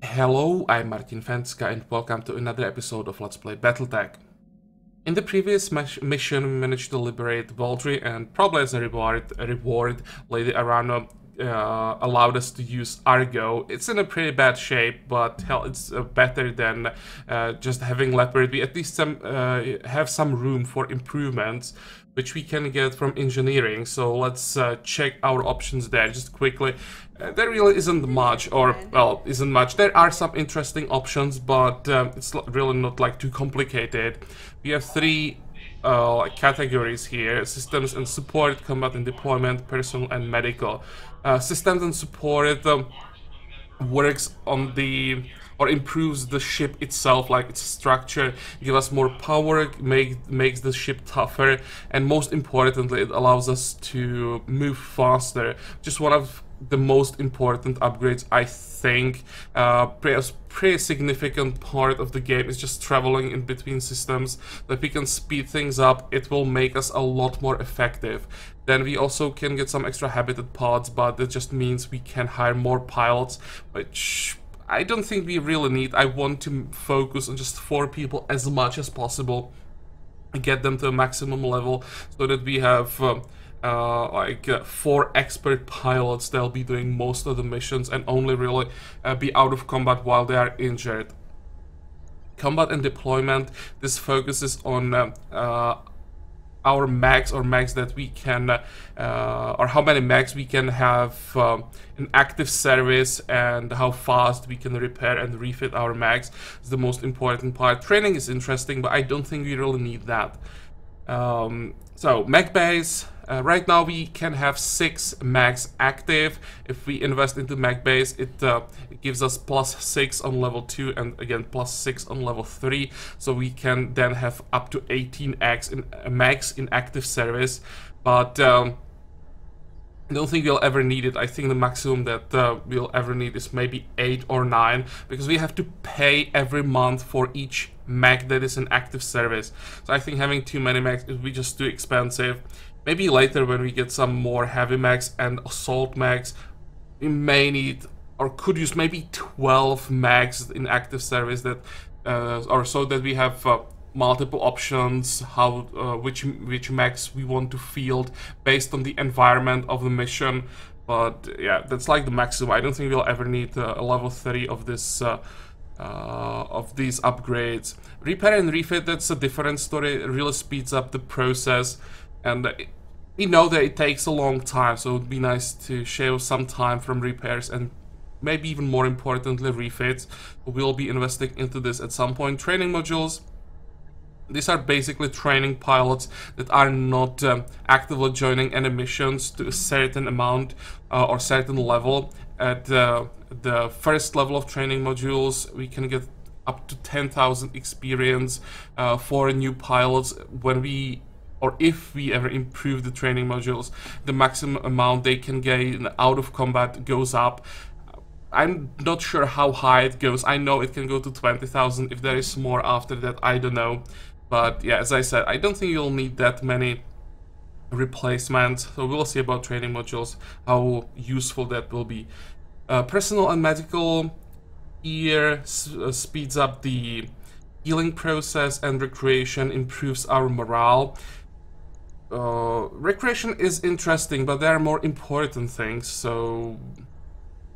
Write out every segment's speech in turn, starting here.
Hello, I'm Martin Fencka and welcome to another episode of Let's Play Battletech. In the previous mission we managed to liberate Baldry, and probably as a reward Lady Arano allowed us to use Argo. It's in a pretty bad shape, but hell, it's better than just having Leopard. We at least have some room for improvements, which we can get from engineering. So let's check our options there just quickly. There really isn't much, or, well, isn't much. There are some interesting options, but it's really not like too complicated. We have three categories here: systems and support, combat and deployment, personal and medical. Systems and support works on the, or improves the ship itself, like its structure, give us more power, makes the ship tougher, and most importantly, it allows us to move faster. Just one of the most important upgrades, I think. Pretty significant part of the game is just traveling in between systems. That we can speed things up, it will make us a lot more effective. Then we also can get some extra habitat pods, but that just means we can hire more pilots, which I don't think we really need. I want to focus on just 4 people as much as possible, get them to a maximum level, so that we have 4 expert pilots. They'll be doing most of the missions and only really be out of combat while they are injured. Combat and deployment, this focuses on our max, or max that we can, or how many max we can have in active service, and how fast we can repair and refit our max is the most important part. Training is interesting, but I don't think we really need that. So, mech base. Right now we can have 6 max active. If we invest into mech base, it gives us +6 on level 2 and again +6 on level 3. So we can then have up to 18x in max in active service. But I don't think we'll ever need it. I think the maximum that we'll ever need is maybe 8 or 9, because we have to pay every month for each mech that is in active service. So I think having too many mechs would be just too expensive. Maybe later, when we get some more heavy mechs and assault mechs, we may need, or could use, maybe 12 mechs in active service, that or so that we have multiple options how which mechs we want to field based on the environment of the mission. But yeah, that's like the maximum. I don't think we'll ever need a level 30 of this of these upgrades. Repair and refit, that's a different story. It really speeds up the process, and we know that it takes a long time, so it would be nice to shave some time from repairs and maybe even more importantly refits. We'll be investing into this at some point. Training modules, these are basically training pilots that are not actively joining any missions to a certain amount or certain level. At the first level of training modules, we can get up to 10,000 experience for new pilots. When we, or if we ever improve the training modules, the maximum amount they can gain out of combat goes up. I'm not sure how high it goes. I know it can go to 20,000. If there is more after that, I don't know. But yeah, as I said, I don't think you'll need that many replacements. So we'll see about training modules, how useful that will be. Personal and medical here speeds up the healing process, and recreation improves our morale. Recreation is interesting, but there are more important things, so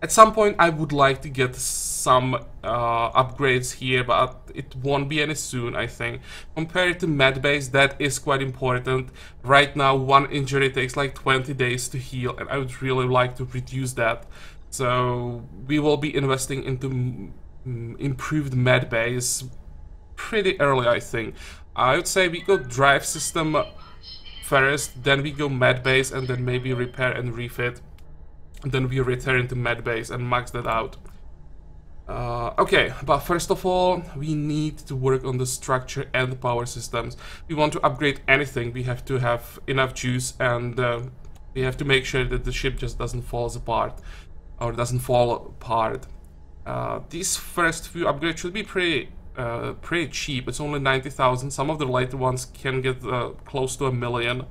at some point I would like to get some upgrades here, but it won't be any soon, I think. Compared to medbase, that is quite important. Right now, 1 injury takes like 20 days to heal, and I would really like to reduce that. So we will be investing into improved medbase pretty early, I think. I would say we go drive system first, then we go medbase, and then maybe repair and refit. And then we return to medbase and max that out. Okay, but first of all, we need to work on the structure and the power systems. We want to upgrade anything, we have to have enough juice, and we have to make sure that the ship just doesn't fall apart, or doesn't fall apart. These first few upgrades should be pretty cheap. It's only 90,000. Some of the later ones can get close to 1 million.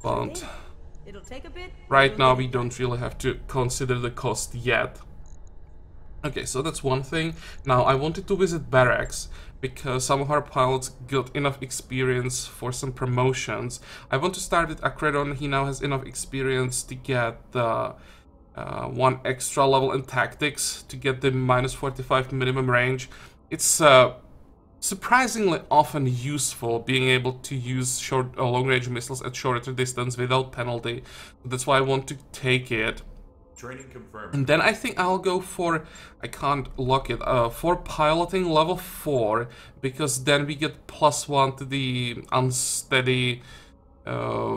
But It'll take a bit. Right now we don't really have to consider the cost yet. Okay, so that's one thing. Now, I wanted to visit barracks because some of our pilots got enough experience for some promotions. I want to start with Akredon. He now has enough experience to get the one extra level in tactics to get the -45 minimum range. It's surprisingly often useful being able to use short long-range missiles at shorter distance without penalty. That's why I want to take it. Training confirmed. And then I think I'll go for, I can't lock it, for piloting level 4, because then we get +1 to the unsteady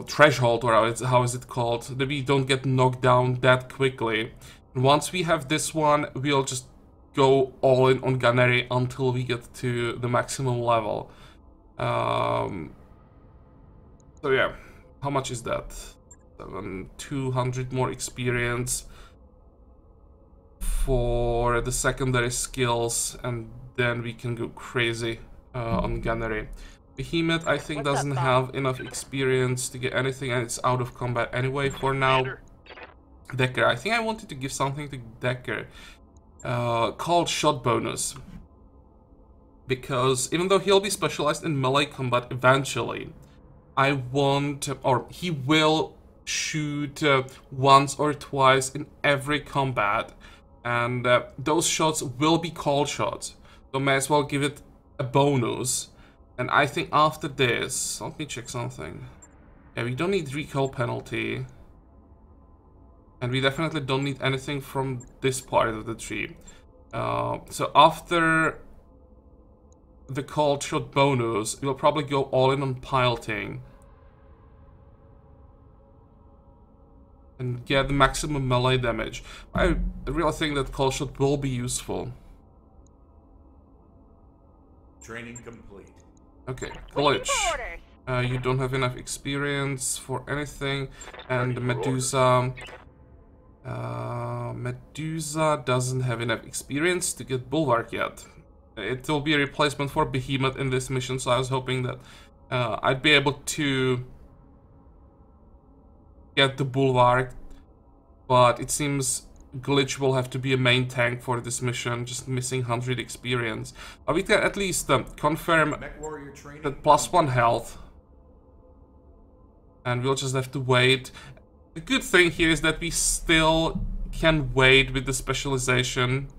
threshold, or how is it called, that we don't get knocked down that quickly. And once we have this one, we'll just go all in on gunnery until we get to the maximum level. So yeah, how much is that? 200 more experience for the secondary skills, and then we can go crazy on gunnery. Behemoth, I think, doesn't have enough experience to get anything, and it's out of combat anyway for now. Decker, I think I wanted to give something to Decker called shot bonus, because even though he'll be specialized in melee combat eventually, I want, or he will shoot once or twice in every combat, and those shots will be call shots, so may as well give it a bonus. And I think after this, let me check something. Yeah, we don't need recall penalty, and we definitely don't need anything from this part of the tree. So after the call shot bonus, we'll probably go all in on piloting and get the maximum melee damage. I really think that call shot will be useful. Training complete. Okay, Glitch. You don't have enough experience for anything, and Medusa. Medusa doesn't have enough experience to get Bulwark yet. It will be a replacement for Behemoth in this mission, so I was hoping that I'd be able to get the Bulwark, but it seems Glitch will have to be a main tank for this mission, just missing 100 experience. But we can at least confirm that +1 health, and we'll just have to wait. The good thing here is that we still can wait with the specialization.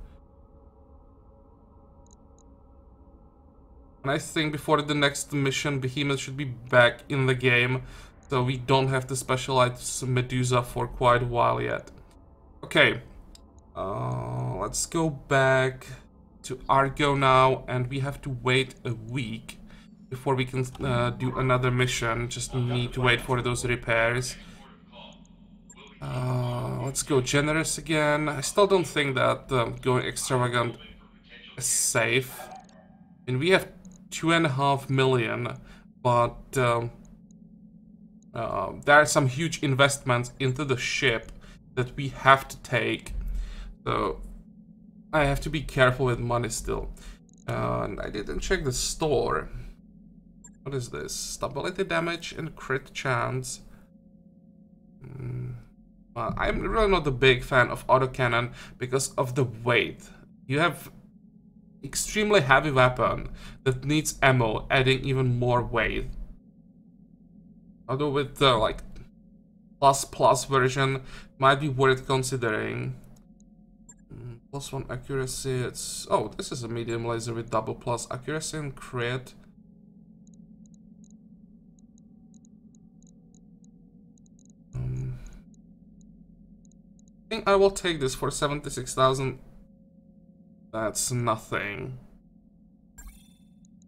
And I think before the next mission, Behemoth should be back in the game, so we don't have to specialize Medusa for quite a while yet. Okay, let's go back to Argo now, and we have to wait a week before we can do another mission. Just need to wait for those repairs. Let's go generous again. I still don't think that going extravagant is safe. And we have 2.5 million, but there are some huge investments into the ship that we have to take. So I have to be careful with money still. And I didn't check the store. What is this? Stability damage and crit chance. I'm really not a big fan of autocannon because of the weight. You have extremely heavy weapon that needs ammo, adding even more weight. Although with the like plus version, might be worth considering. +1 accuracy. It's this is a medium laser with double plus accuracy and crit. I think I will take this for 76,000. That's nothing.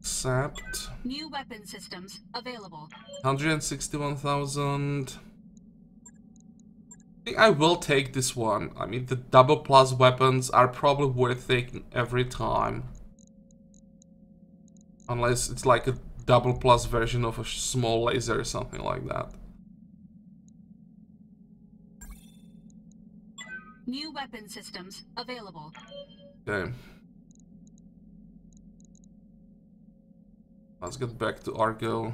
Except new weapon systems available. 161,000. I think I will take this one. I mean, the double plus weapons are probably worth taking every time. Unless it's like a double plus version of a small laser or something like that. New weapon systems available. Okay. Let's get back to Argo.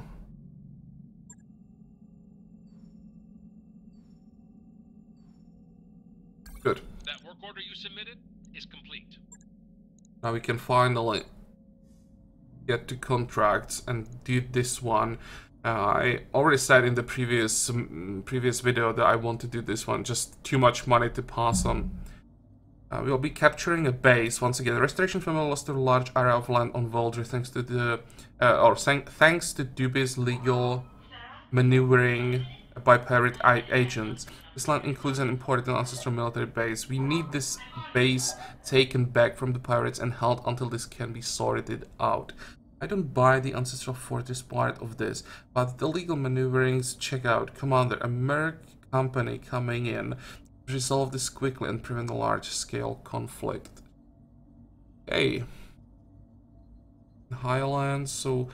Good. That work order you submitted is is complete. Now we can finally get to contracts and do this one. I already said in the previous video that I want to do this one. Just too much money to pass on. We'll be capturing a base once again. The restoration family lost a large area of land on Voldry thanks to the thanks to dubious legal maneuvering by pirate agents. This land includes an important ancestral military base. We need this base taken back from the pirates and held until this can be sorted out. I don't buy the ancestral fortress part of this, but the legal maneuverings, check out. Commander, a merc company coming in. Resolve this quickly and prevent a large-scale conflict. Okay. Highlands, so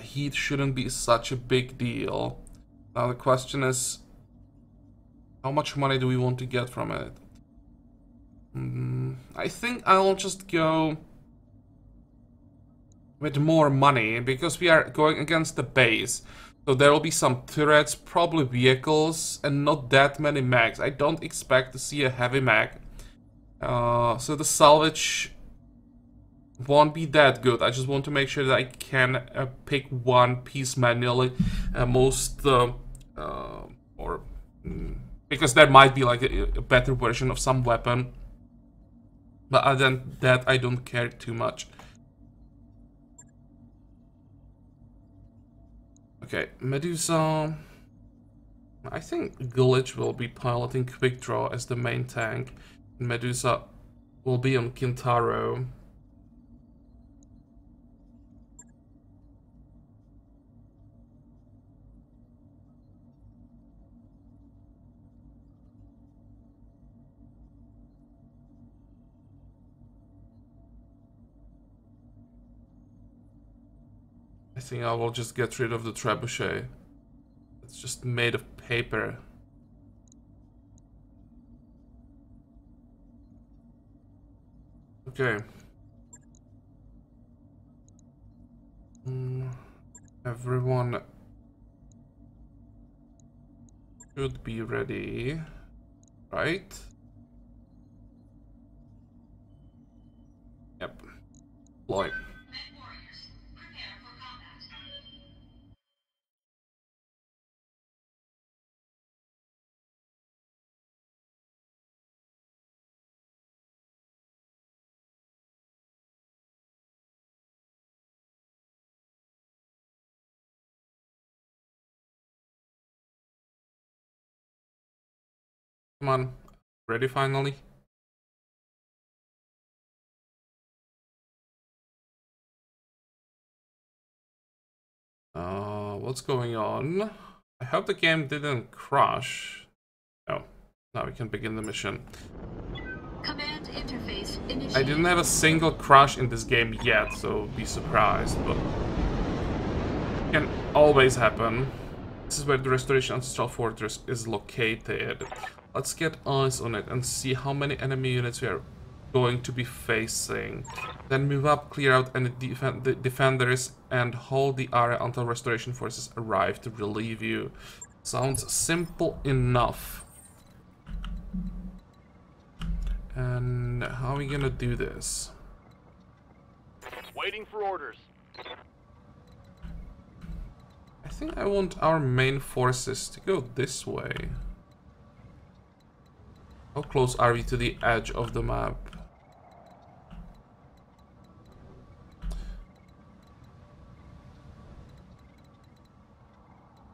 heat shouldn't be such a big deal. Now the question is, how much money do we want to get from it? I think I'll just go with more money, because we are going against the base. So there will be some turrets, probably vehicles, and not that many mags. I don't expect to see a heavy mag. So the salvage won't be that good. I just want to make sure that I can pick one piece manually. Because there might be like a better version of some weapon. But other than that, I don't care too much. Okay, Medusa. I think Glitch will be piloting Quick Draw as the main tank. Medusa will be on Kintaro. I think I will just get rid of the trebuchet. It's just made of paper. Okay. Everyone should be ready, right? Yep. Lloyd. Come on, ready finally? What's going on? I hope the game didn't crash. Oh, now we can begin the mission. Command interface initiated. I didn't have a single crash in this game yet, so be surprised, but it can always happen. This is where the Restoration Ancestral Fortress is located. Let's get eyes on it and see how many enemy units we are going to be facing. Then move up, clear out any defenders, and hold the area until Restoration Forces arrive to relieve you. Sounds simple enough. And how are we gonna do this? Waiting for orders. I think I want our main forces to go this way. How close are we to the edge of the map?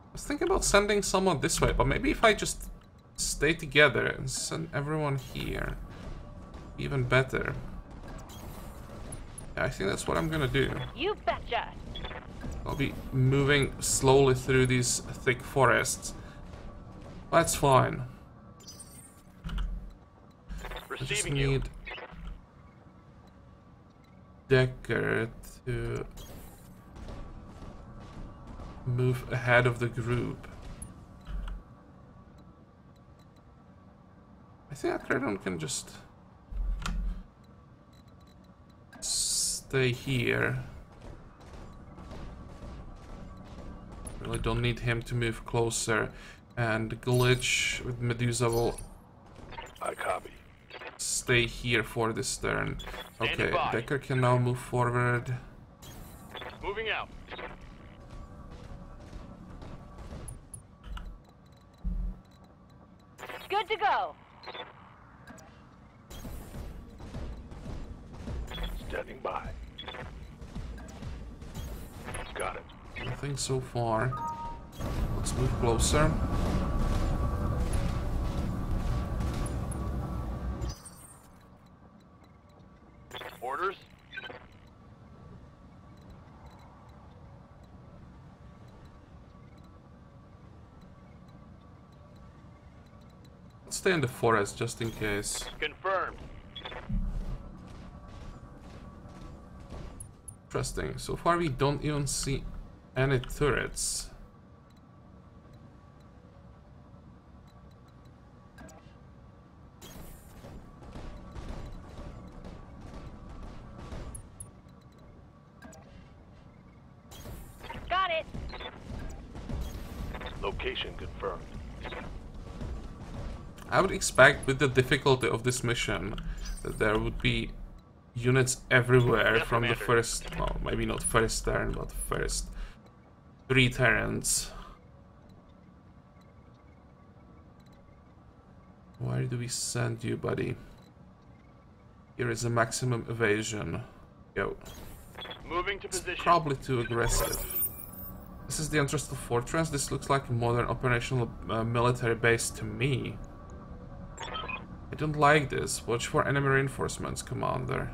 I was thinking about sending someone this way, but maybe if I just stay together and send everyone here, even better. Yeah, I think that's what I'm gonna do. You betcha. I'll be moving slowly through these thick forests. That's fine. I just need Decker to move ahead of the group. I think Akredon can just stay here. Really don't need him to move closer. And Glitch with Medusa will... I copy. stay here for this turn. Standing Okay, by. Decker can now move forward. Moving out. Good to go. Standing by. Got it. Nothing so far. Let's move closer. Orders? Let's stay in the forest just in case. Confirmed. Interesting. So far we don't even see any turrets. Got it. Location confirmed. I would expect with the difficulty of this mission that there would be units everywhere Yes, from the Commander. first, well, maybe not first turn, but first 3 turns. Where do we send you, buddy? Here is a maximum evasion. Yo, Moving to position. probably too aggressive. This is the Untrusted Fortress. This looks like a modern operational military base to me. I don't like this. Watch for enemy reinforcements, Commander.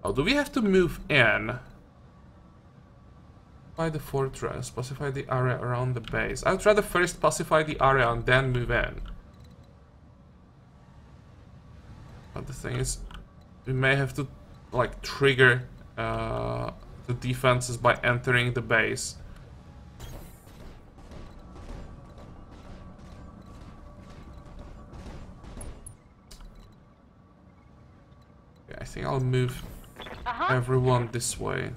Oh, do we have to move in? By the fortress, pacify the area around the base. I would rather first pacify the area and then move in. But the thing is, we may have to like trigger the defenses by entering the base. Okay, I think I'll move everyone this way.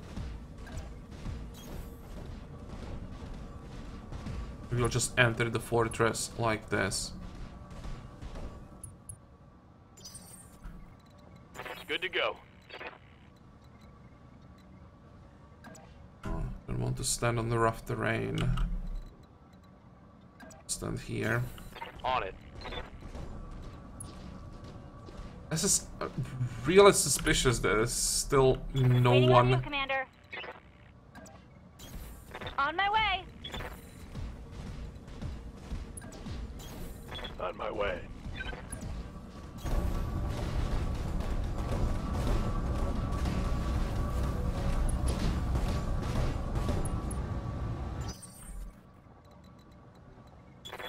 We'll just enter the fortress like this. Good to go. Oh, don't want to stand on the rough terrain. Stand here. On it. This is really suspicious. There's still no Waiting on you, one. Commander. On my way. On my way.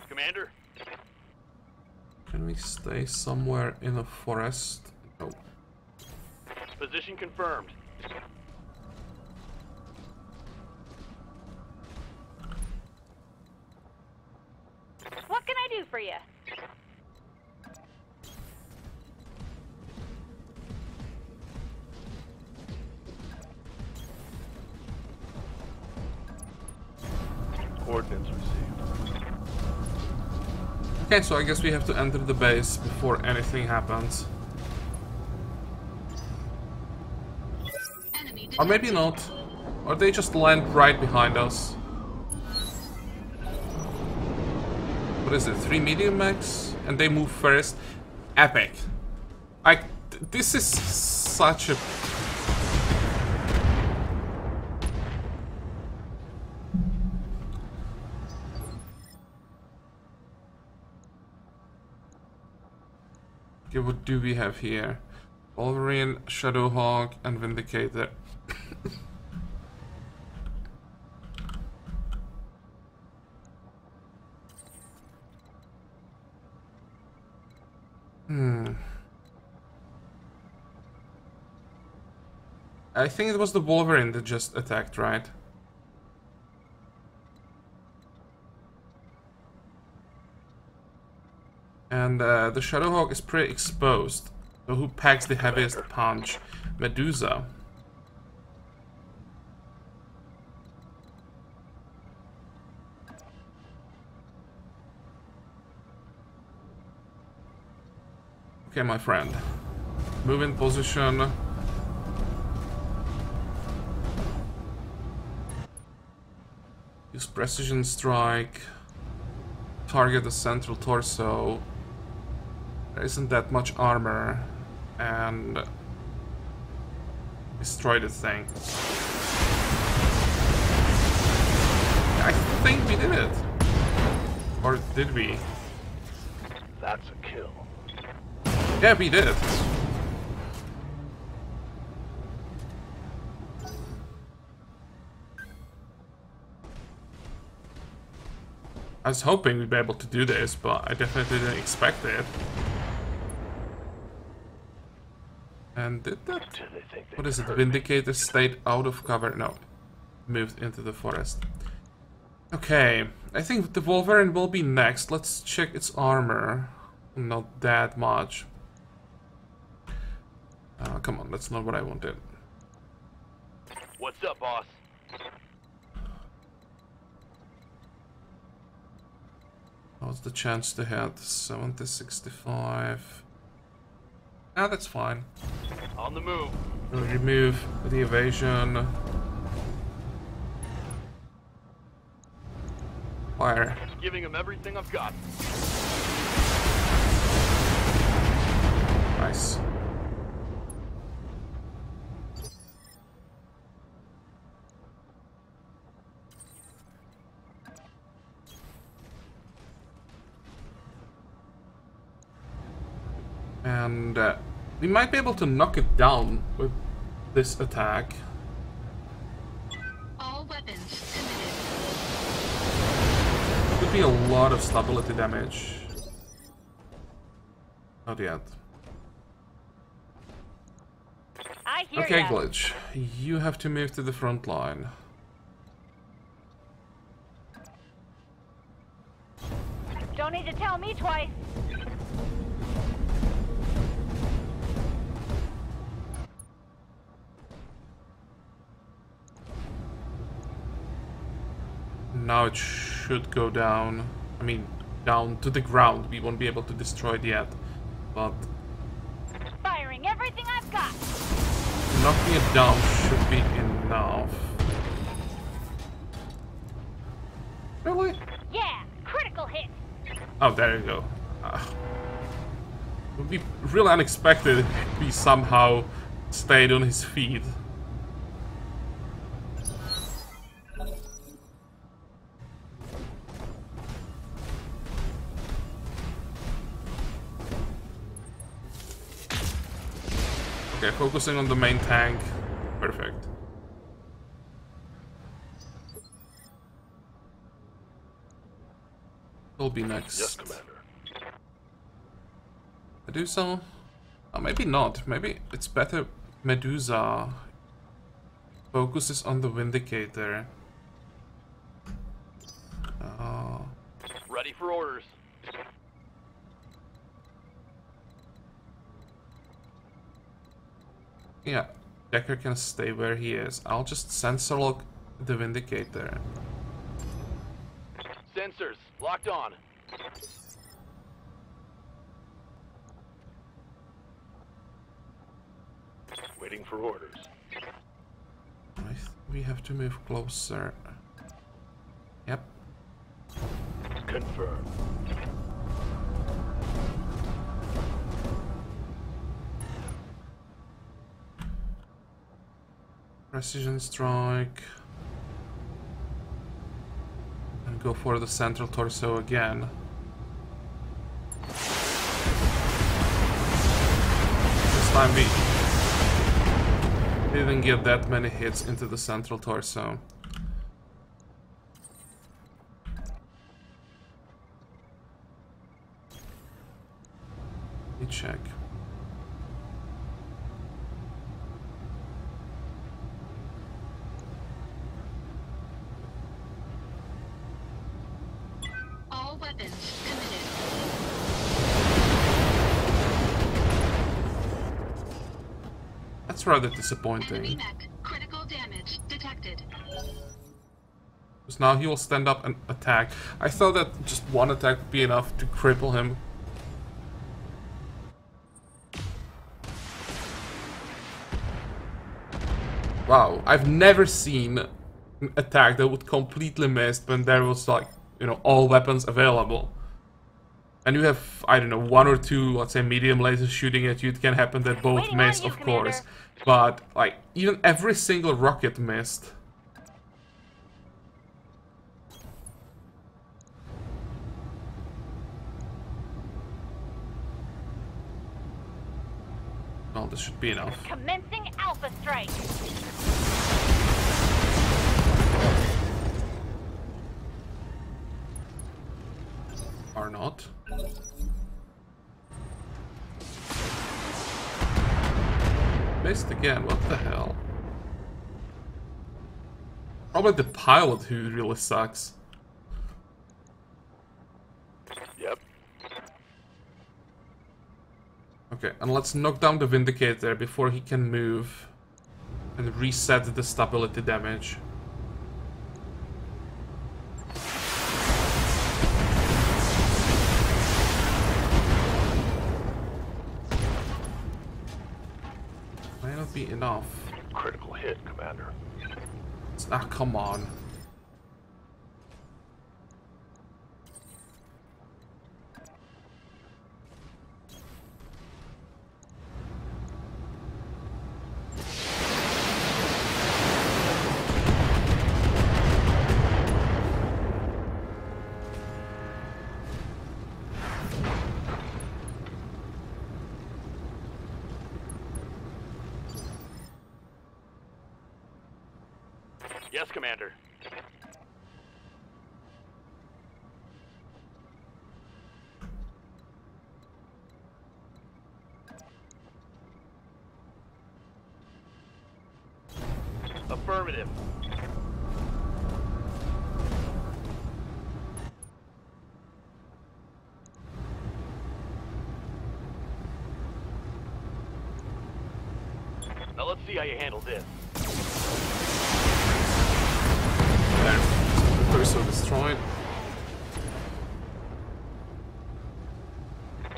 Commander? Can we stay somewhere in a forest? No. Position confirmed. What can I do for you? Coordinates received. Okay, so I guess we have to enter the base before anything happens. Enemy Or maybe not. Or they just land right behind us. What is it? 3 medium max? And they move first. Epic. This is such a... Okay, what do we have here? Wolverine, Shadowhawk, and Vindicator. I think it was the Wolverine that just attacked, right? And the Shadowhawk is pretty exposed. So who packs the heaviest punch? Medusa. Okay, my friend. Move in position. Use precision strike. Target the central torso. There isn't that much armor. And destroy the thing. I think we did it. Or did we? That's a kill. Yeah, we did. I was hoping we'd be able to do this, but I definitely didn't expect it. And did that? What is it? Vindicator stayed out of cover? No. Moved into the forest. Okay. I think the Wolverine will be next. Let's check its armor. Not that much. Come on, that's not what I wanted. What's up, boss? What's the chance to hit? 70, 65. Ah, that's fine. On the move. We'll remove the evasion. Fire. Giving him everything I've got. Nice. And we might be able to knock it down with this attack. All weapons committed. Could be a lot of stability damage. Not yet. I hear Okay, ya. Glitch. You have to move to the front line. Don't need to tell me twice. Now it should go down. I mean, down to the ground. We won't be able to destroy it yet. But Firing everything I've got. knocking it down should be enough. Really? Yeah, critical hit. Oh, there you go. It would be really unexpected if he somehow stayed on his feet. Okay, focusing on the main tank. Perfect. Will be next. Yes, Commander. Medusa? Oh, maybe not. Maybe it's better Medusa focuses on the Vindicator. Ready for orders. Yeah, Decker can stay where he is. I'll just sensor lock the Vindicator. Sensors locked on. Waiting for orders. We have to move closer. Yep. Confirmed. Precision strike. And go for the central torso again. This time we didn't get that many hits into the central torso. Let me check. All weapons committed. That's rather Enemy disappointing. mech. Critical damage detected. Because now he will stand up and attack. I thought that just one attack would be enough to cripple him. Wow, I've never seen an attack that would completely miss when there was, like, you know, all weapons available. And you have, I don't know, one or two, let's say, medium lasers shooting at you. It can happen that both Waiting miss, on you, of course. Commander. But, like, even every single rocket missed. Well, this should be enough. Commencing Alpha Strike. Or not. Missed again, what the hell? Probably the pilot who really sucks. Yep. Okay, and let's knock down the Vindicator before he can move and reset the stability damage. May not be enough. Critical hit, Commander. Ah, come on. Yes, Commander. Affirmative. Now let's see how you handle this. There. Torso destroyed.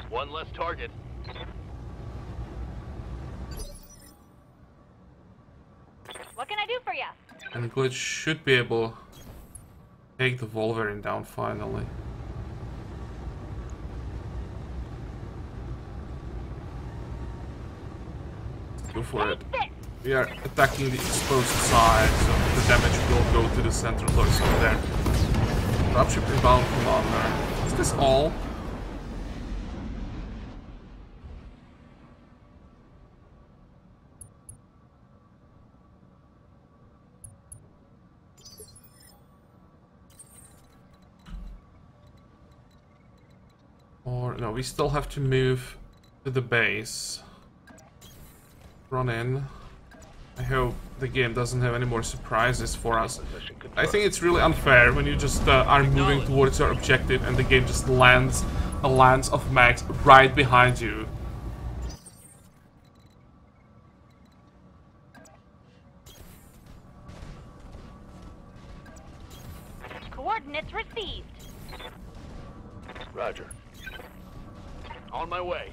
One less target. What can I do for you? And Glitch should be able to take the Wolverine down finally. Let's go for it. Take this. We are attacking the exposed side, so the damage will go to the central torso there. Dropship inbound commander. Is this all? Or no, we still have to move to the base. Run in. I hope the game doesn't have any more surprises for us. I think it's really unfair when you just are moving towards your objective and the game just lands a lance of mags right behind you. Coordinates received. Roger. On my way.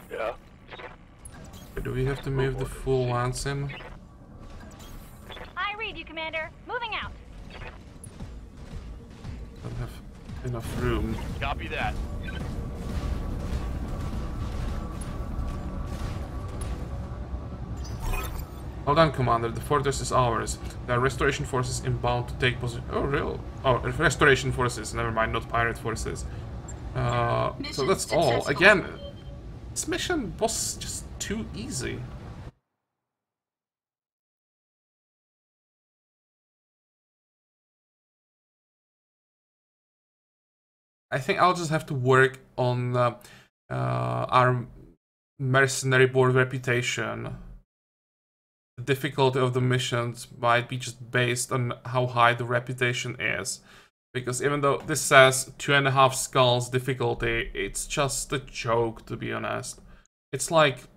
Yeah. Do we have to move the full lance in? I read you, Commander. Moving out. Don't have enough room. Copy that. Hold on, Commander. The fortress is ours. There are restoration forces inbound to take position. Oh, real? Oh, restoration forces. Never mind, not pirate forces. So that's all. Again, this mission was just too easy. I think I'll just have to work on our mercenary board reputation. The difficulty of the missions might be just based on how high the reputation is. Because even though this says 2.5 skulls difficulty, it's just a joke, to be honest. It's like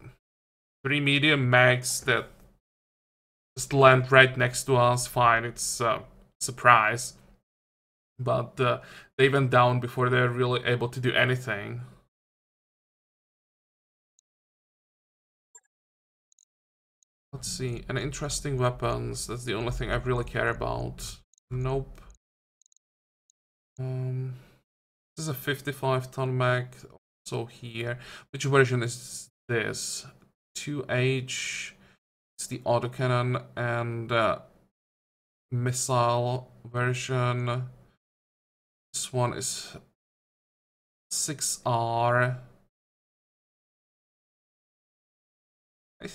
3 medium mags that just land right next to us. Fine, it's a surprise. But they went down before they're really able to do anything. Let's see, any interesting weapons? That's the only thing I really care about. Nope. This is a 55-ton mag. So here, which version is this? 2H. It's the autocannon and missile version. This one is 6R. I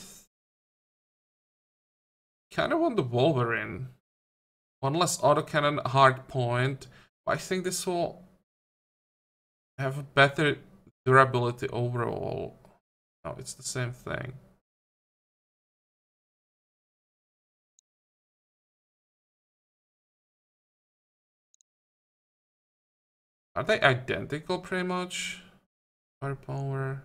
kind of want the Wolverine. One less autocannon hard point. I think this will have a better durability overall. No, it's the same thing. Are they identical pretty much? Firepower.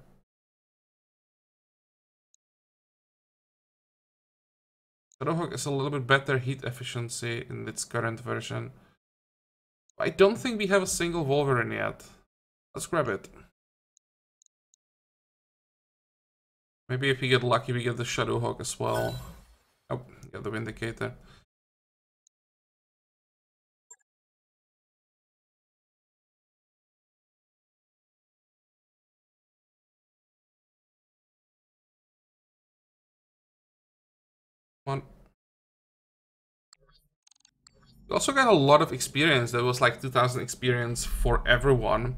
Shadowhawk is a little bit better heat efficiency in its current version. I don't think we have a single Wolverine yet. Let's grab it. Maybe if we get lucky, we get the Shadowhawk as well. Oh, yeah, the Vindicator. One. We also got a lot of experience. There was like 2,000 experience for everyone.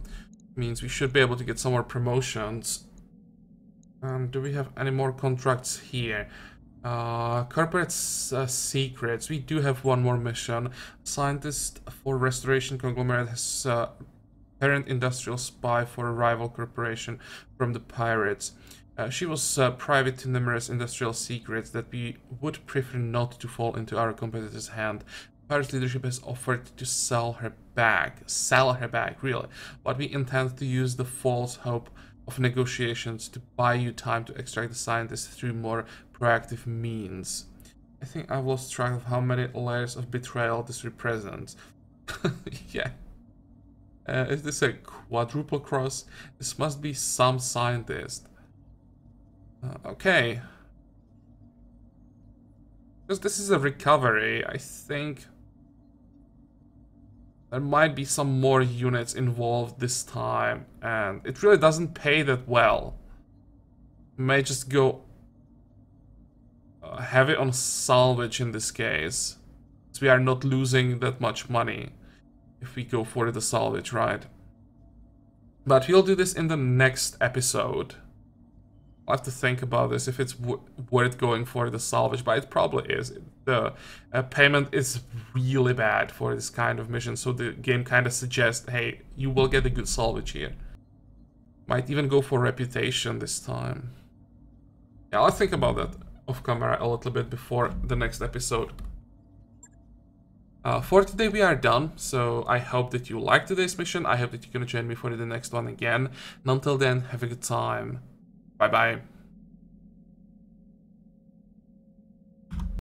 Means we should be able to get some more promotions. Do we have any more contracts here? Corporate secrets. We do have one more mission. Scientist for Restoration Conglomerate has parent industrial spy for a rival corporation from the pirates. She was private to numerous industrial secrets that we would prefer not to fall into our competitor's hand. Pirate leadership has offered to sell her back, really, but we intend to use the false hope of negotiations to buy you time to extract the scientist through more proactive means. I think I've lost track of how many layers of betrayal this represents. Yeah. Is this a quadruple cross? This must be some scientist. Okay. Because this is a recovery, I think there might be some more units involved this time, and it really doesn't pay that well. May just go heavy on salvage in this case, so we are not losing that much money if we go for the salvage, right? But we'll do this in the next episode. I'll have to think about this, if it's worth going for the salvage, but it probably is. The payment is really bad for this kind of mission, so the game kind of suggests, hey, you will get a good salvage here. Might even go for reputation this time. Yeah, I'll think about that off camera a little bit before the next episode. For today we are done, so I hope that you liked today's mission. I hope that you're gonna join me for the next one again. And until then, have a good time. Bye bye.